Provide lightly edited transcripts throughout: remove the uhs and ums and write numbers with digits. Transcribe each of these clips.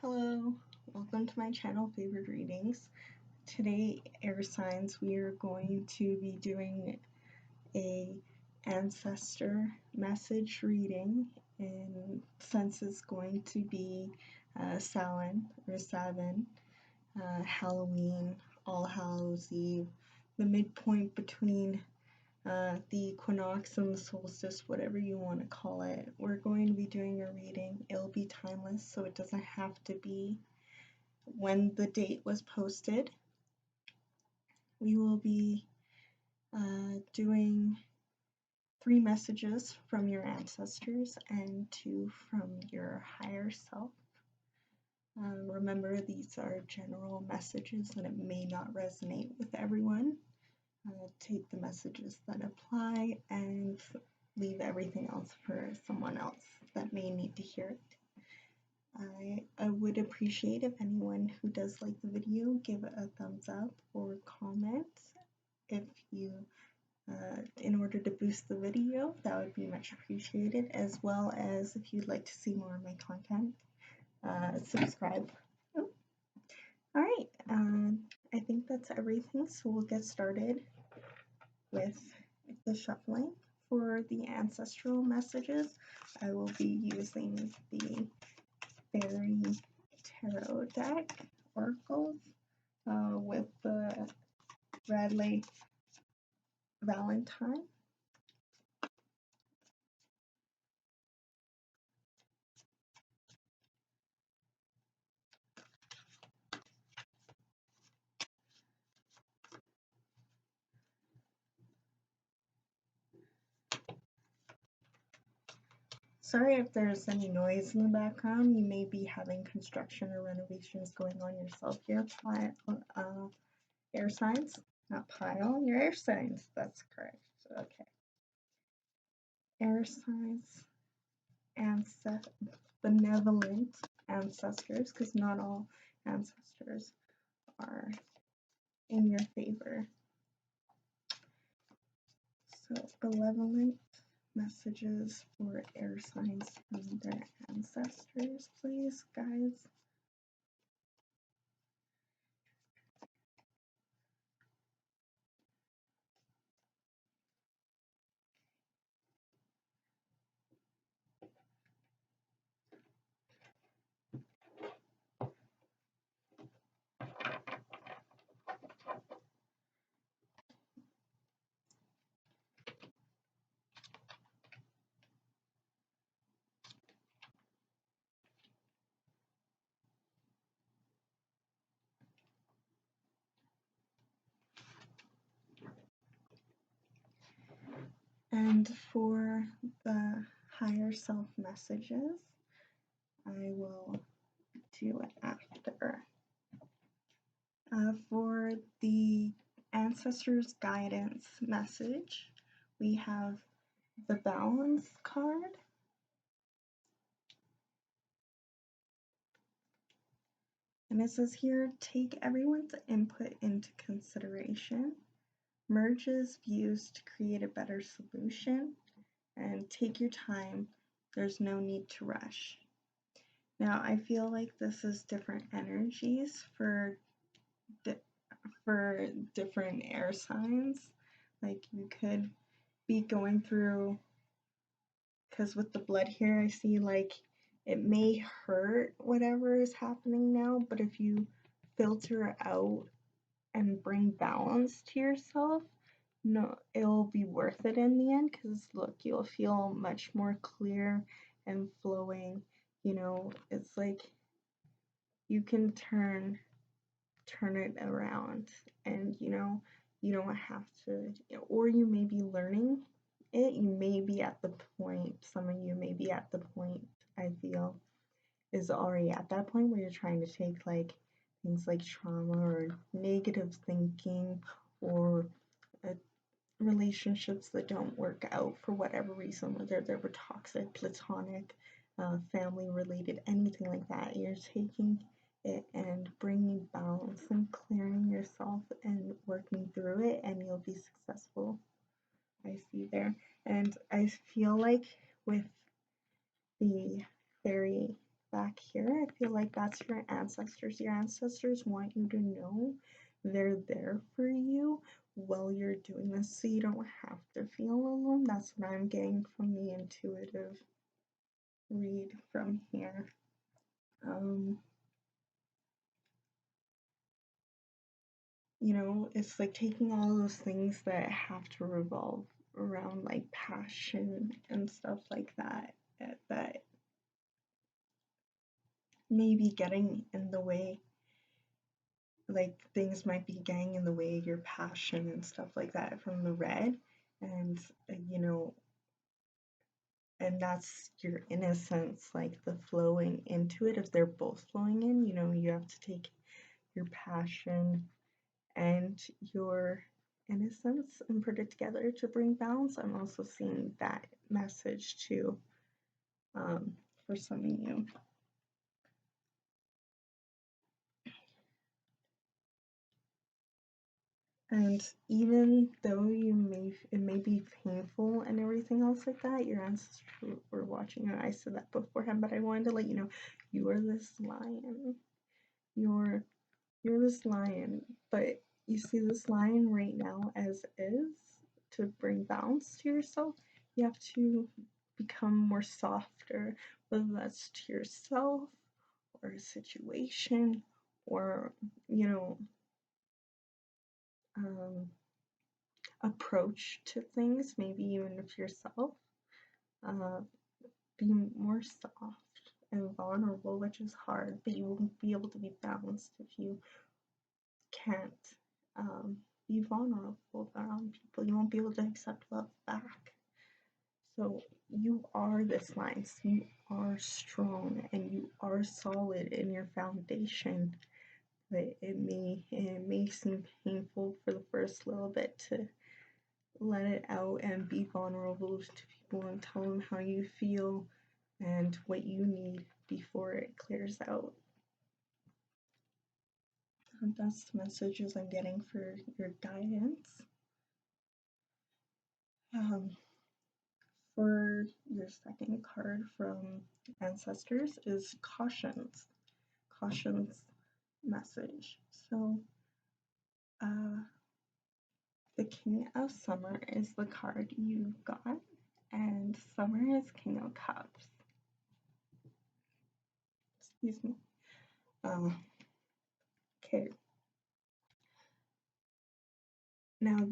Hello, welcome to my channel, Favored Readings. Today, air signs, we are going to be doing a ancestor message reading, and since it's going to be Samhain or Samhain, Halloween, All Hallows Eve, the midpoint between the equinox and the solstice, whatever you want to call it. We're going to be doing a reading. It'll be timeless, so it doesn't have to be when the date was posted. We will be doing 3 messages from your ancestors and 2 from your higher self. Remember, these are general messages and it may not resonate with everyone. Take the messages that apply and leave everything else for someone else that may need to hear it. I would appreciate if anyone who does like the video give it a thumbs up or comment if you, in order to boost the video, that would be much appreciated, as well as if you'd like to see more of my content, subscribe. Oh. Alright, I think that's everything, so we'll get started with the shuffling. For the ancestral messages, I will be using the Fairy Tarot deck, Oracles, with the Radleigh Valentine. Sorry if there's any noise in the background. You may be having construction or renovations going on yourself here. Air signs, not pile, your air signs. That's correct. Okay. Air signs, benevolent ancestors, because not all ancestors are in your favor. So benevolent messages for air signs from their ancestors, please, guys. And for the higher self messages, I will do it after. For the ancestors guidance message, we have the balance card, and it says here, take everyone's input into consideration, merges views to create a better solution, and take your time, there's no need to rush. Now, I feel like this is different energies for different air signs. Like, you could be going through, because with the blood here, I see like it may hurt whatever is happening now, but if you filter out and bring balance to yourself, no, it'll be worth it in the end, because look, you'll feel much more clear and flowing. You know, it's like you can turn it around, and you know, you don't have to, or you may be learning it. You may be at the point, some of you may be at the point, I feel, is already at that point where you're trying to take like things like trauma or negative thinking or relationships that don't work out for whatever reason, whether they were toxic, platonic, family related, anything like that. You're taking it and bringing balance and clearing yourself and working through it, and you'll be successful. I see there. And I feel like with the fairy back here, I feel like that's your ancestors. Your ancestors want you to know they're there for you while you're doing this, so you don't have to feel alone. That's what I'm getting from the intuitive read from here. You know, it's like taking all those things that have to revolve around like passion and stuff like that, that may be getting in the way, like things might be getting in the way of your passion and stuff like that from the red. And you know, and that's your innocence, like the flowing into it. If they're both flowing in, you know, you have to take your passion and your innocence and put it together to bring balance. I'm also seeing that message too, for some of you. And even though it may be painful and everything else like that, your ancestors were watching you. I said that beforehand, but I wanted to let you know you are this lion. You're this lion, but you see this lion right now as is. To bring balance to yourself, you have to become more softer, whether that's to yourself or a situation or, you know, approach to things, maybe even with yourself. Uh, be more soft and vulnerable, which is hard, but you won't be able to be balanced if you can't be vulnerable around people. You won't be able to accept love back. So you are this line. So you are strong and you are solid in your foundation. But it may seem painful for the first little bit to let it out and be vulnerable to people and tell them how you feel and what you need before it clears out. And that's the messages I'm getting for your guidance. For your second card from ancestors is cautions message. So the King of Summer is the card you got, and Summer is King of Cups. Excuse me. Okay. Now,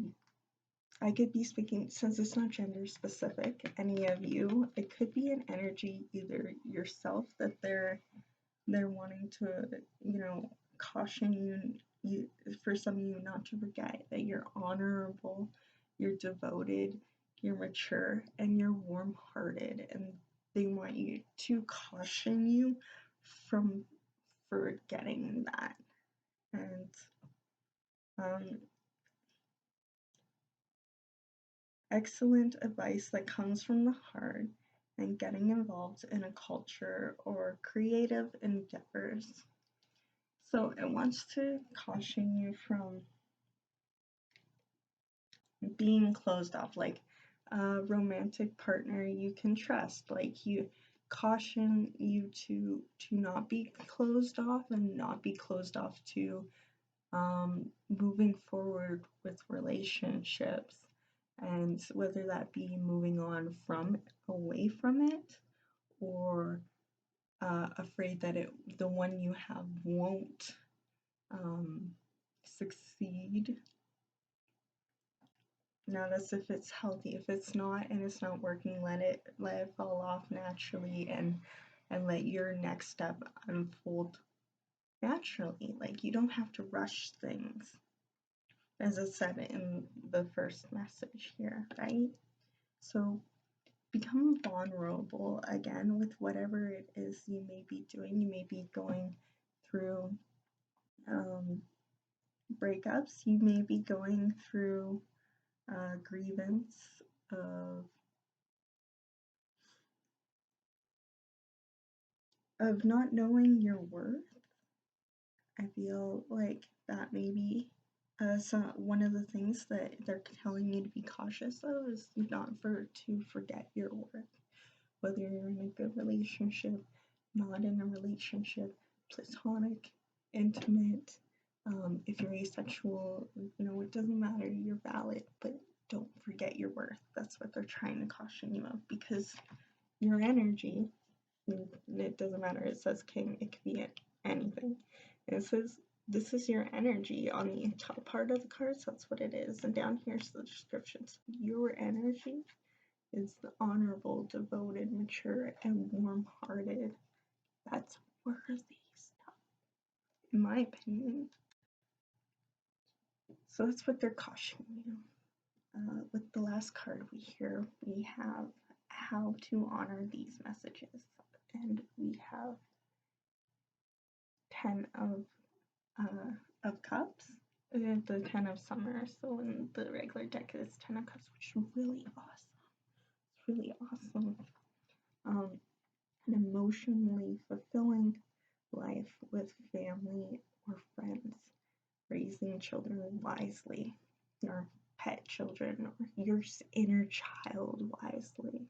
I could be speaking, since it's not gender specific, any of you, it could be an energy, either yourself that they're wanting to, you know, caution you for some of you not to forget that you're honorable, you're devoted, you're mature, and you're warm-hearted, and they want you to caution you from forgetting that. And excellent advice that comes from the heart and getting involved in a culture or creative endeavors. So it wants to caution you from being closed off, like a romantic partner you can trust. Like, you caution you to not be closed off and not be closed off to moving forward with relationships, and whether that be moving on from away from it, or afraid that the one you have won't succeed. Now that's if it's healthy. If it's not and it's not working, let it fall off naturally, and let your next step unfold naturally. Like, you don't have to rush things, as I said in the first message here, right? So become vulnerable again with whatever it is you may be doing. You may be going through breakups. You may be going through grievance of not knowing your worth. I feel like that may be one of the things that they're telling you to be cautious of, is not to forget your worth. Whether you're in a good relationship, not in a relationship, platonic, intimate. If you're asexual, it doesn't matter, you're valid, but don't forget your worth. That's what they're trying to caution you of, because your energy, and it doesn't matter, it says king, it could be anything. And it says this is your energy on the top part of the cards, that's what it is. And down here's the descriptions. Your energy is the honorable, devoted, mature, and warm-hearted. That's worthy stuff, in my opinion. So that's what they're cautioning you. With the last card we have how to honor these messages, and we have 10 of cups, the 10 of summer. So in the regular deck it's 10 of cups, which is really awesome. It's really awesome. An emotionally fulfilling life with family or friends, raising children wisely, or pet children, or your inner child wisely,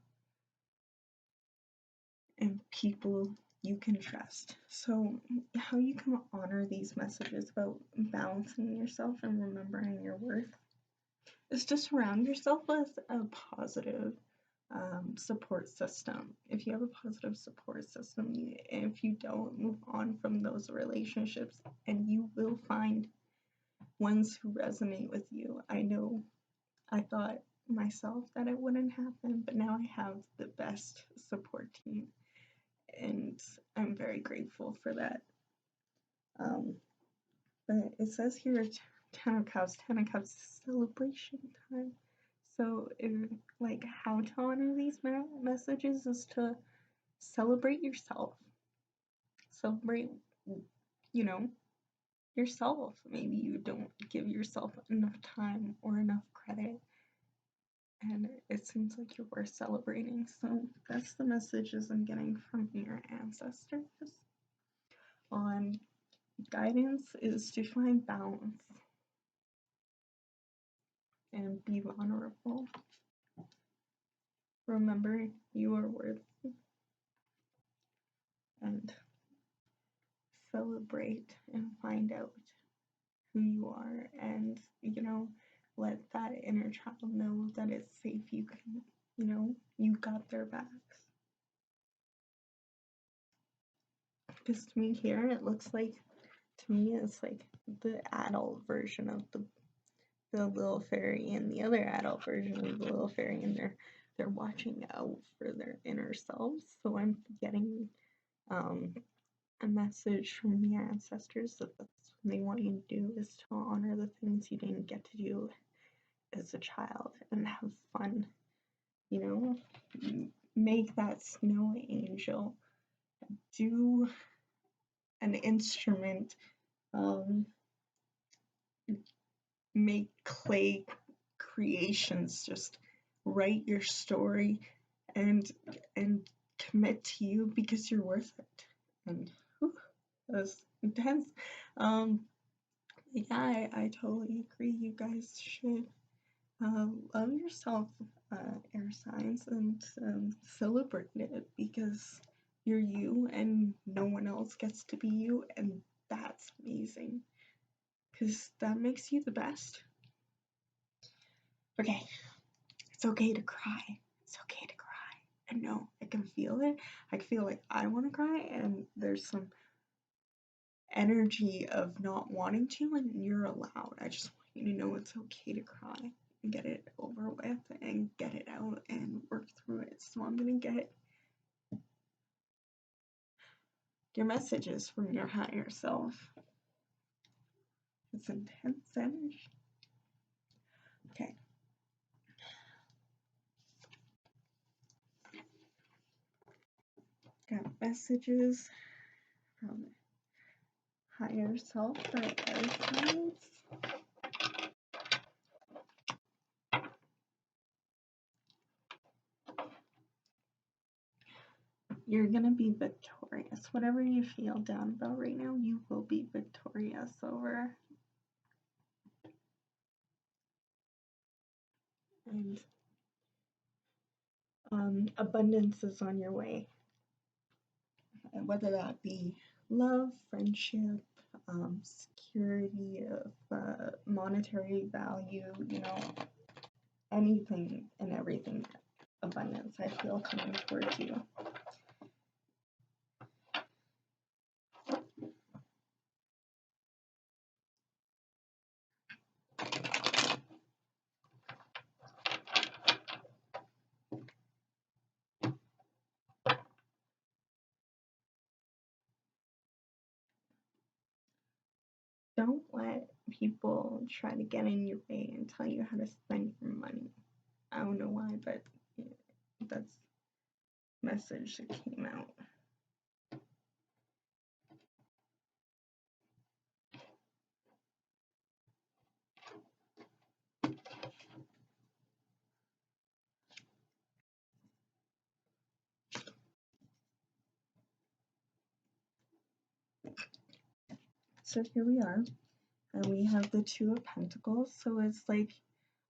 and people you can trust. So how you can honor these messages about balancing yourself and remembering your worth is to surround yourself with a positive support system. If you have a positive support system, if you don't, move on from those relationships, and you will find ones who resonate with you. I know I thought myself that it wouldn't happen, but now I have the best support team, and I'm very grateful for that. But it says here 10 of Cups, 10 of Cups, celebration time. So, like, how to honor these messages is to celebrate yourself. Celebrate, yourself. Maybe you don't give yourself enough time or enough credit, and it seems like you're worth celebrating. So that's the messages I'm getting from your ancestors. On guidance is to find balance and be vulnerable. Remember, you are worthy, and celebrate and find out who you are, and let that inner child know that it's safe. You can, you got their backs. Because to me here, it looks like, to me, it's like the adult version of the little fairy, and the other adult version of the little fairy, and they're watching out for their inner selves. So I'm getting a message from your ancestors that that's what they want you to do, is to honor the things you didn't get to do as a child and have fun. Make that snow angel, do an instrument, make clay creations, just write your story, and commit to you, because you're worth it. And that's intense. Yeah, I totally agree. You guys should love yourself, air signs, and celebrate it, because you're you and no one else gets to be you, and that's amazing, because that makes you the best. Okay, it's okay to cry. It's okay to cry. And no, I can feel it. I can feel like I want to cry, and there's some energy of not wanting to, and you're allowed. I just want you to know it's okay to cry and get it over with and get it out and work through it. So I'm gonna get your messages from your higher self. It's intense energy. Okay. Got messages from higher self for air signs. You're gonna be victorious. Whatever you feel down about right now, you will be victorious over. And abundance is on your way. whether that be love, friendship, security of monetary value, you know, anything and everything abundance, I feel coming towards you. Don't let people try to get in your way and tell you how to spend your money. I don't know why, but that's the message that came out. So here we are, and we have the Two of Pentacles. So it's like,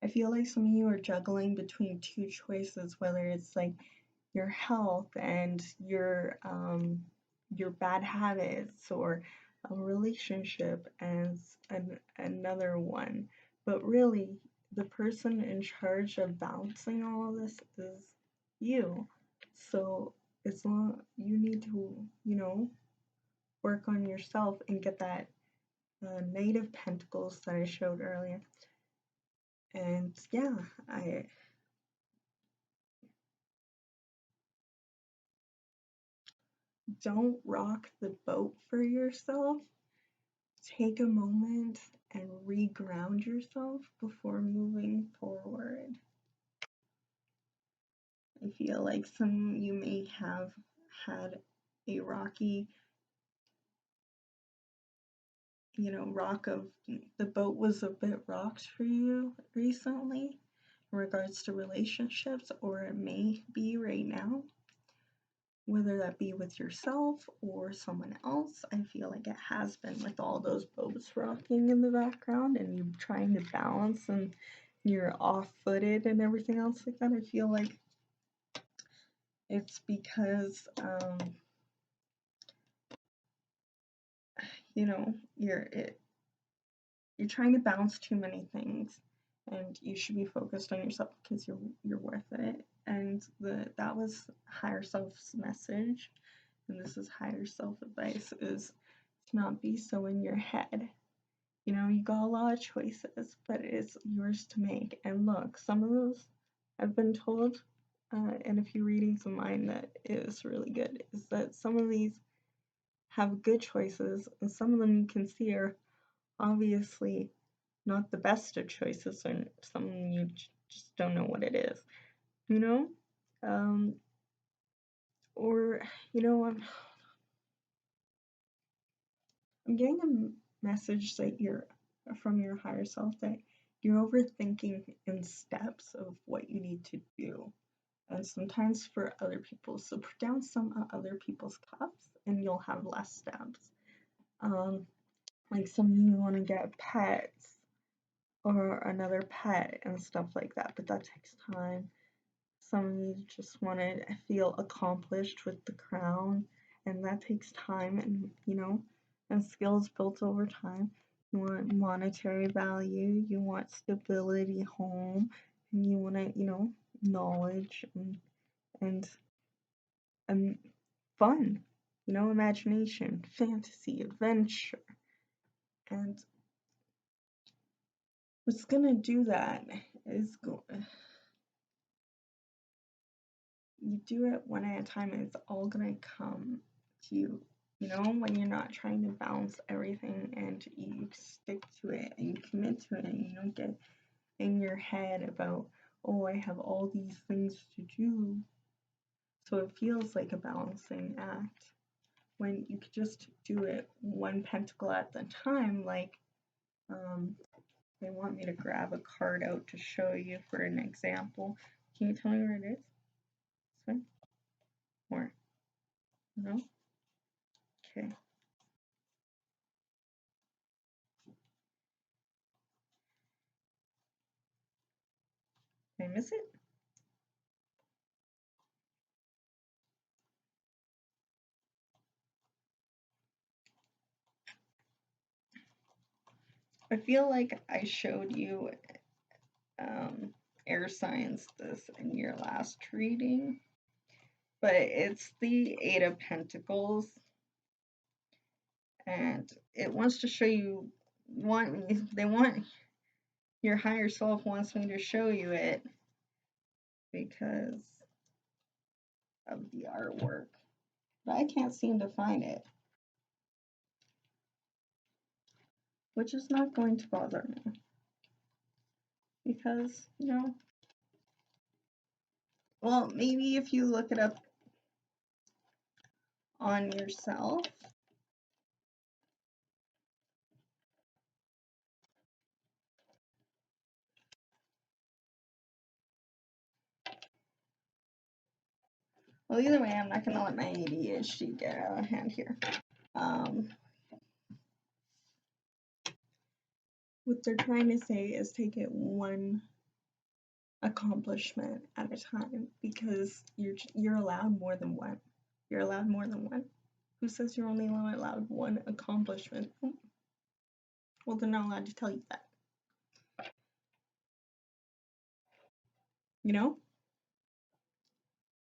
I feel like some of you are juggling between two choices, whether it's like your health and your bad habits, or a relationship as another one. But really, the person in charge of balancing all of this is you. So as long you need to, you know, work on yourself and get that Knight of Pentacles that I showed earlier. And yeah, I don't rock the boat for yourself. Take a moment and reground yourself before moving forward. I feel like some you may have had a rocky, you know, the boat was a bit rocked for you recently in regards to relationships, or it may be right now, whether that be with yourself or someone else. I feel like it has been with all those boats rocking in the background and you trying to balance and you're off-footed and everything else like that. I feel like it's because you know, you're trying to balance too many things, and you should be focused on yourself because you're worth it. And that was higher self's message, and this is higher self advice, is to not be so in your head. You know, you got a lot of choices, but it's yours to make. And look, some of those I've been told, in a few readings of mine that is really good, is that some of these have good choices, and some of them you can see are obviously not the best of choices, and some you just don't know what it is, you know? Or, you know, I'm getting a message that you're from your higher self that you're overthinking in steps of what you need to do. And sometimes for other people. So put down some other people's cups and you'll have less steps. Like some of you want to get pets or another pet and stuff like that, but that takes time. Some of you just want to feel accomplished with the crown, and that takes time, and you know, and skills built over time. You want monetary value, you want stability, home, and you want to, you know, knowledge and and fun, you know, imagination, fantasy, adventure. And what's gonna do that is you do it one at a time, and it's all gonna come to you. You know, when you're not trying to balance everything and you stick to it and you commit to it and you don't get in your head about, oh, I have all these things to do. So it feels like a balancing act when you could just do it one pentacle at the time. Like, they want me to grab a card out to show you for an example. Can you tell me where it is? This one? Or no? Okay. Did I miss it? I feel like I showed you air signs this in your last reading, but it's the Eight of Pentacles, and it wants to show you, your higher self wants me to show you it because of the artwork, but I can't seem to find it, which is not going to bother me because, well, maybe if you look it up on yourself. Well, either way, I'm not going to let my ADHD get out of hand here. What they're trying to say is take it one accomplishment at a time, because you're allowed more than one. You're allowed more than one. Who says you're only allowed one accomplishment? Well, they're not allowed to tell you that. You know?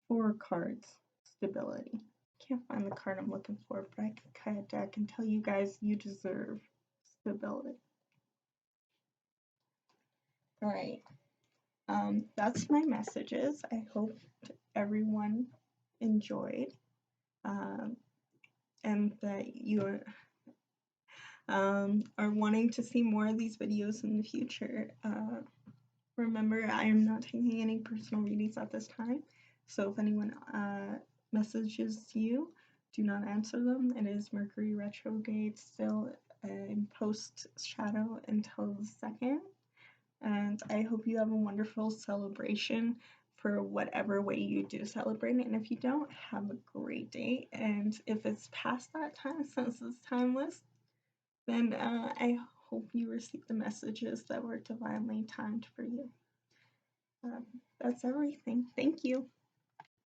4 cards. Stability. Can't find the card I'm looking for, but I can tell you guys you deserve stability. Alright. That's my messages. I hope everyone enjoyed. And that you are wanting to see more of these videos in the future. Remember, I am not taking any personal readings at this time, so if anyone messages you, do not answer them. It is Mercury retrograde still in post shadow until the 2nd, and I hope you have a wonderful celebration for whatever way you do celebrate it, and if you don't, have a great day. And if it's past that time, since it's timeless, then I hope you receive the messages that were divinely timed for you. That's everything. Thank you.